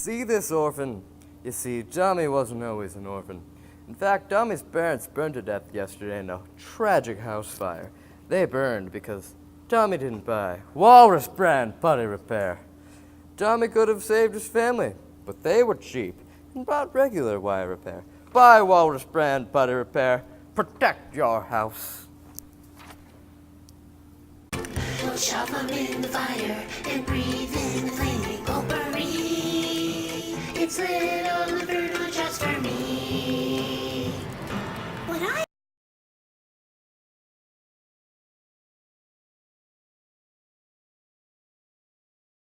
See this orphan? You see, Tommy wasn't always an orphan. In fact, Tommy's parents burned to death yesterday in a tragic house fire. They burned because Tommy didn't buy Walrus brand putty repair. Tommy could have saved his family, but they were cheap and bought regular wire repair. Buy Walrus brand putty repair. Protect your house. We'll shuffle in the fire and breathe in the flaming potpourri. It's little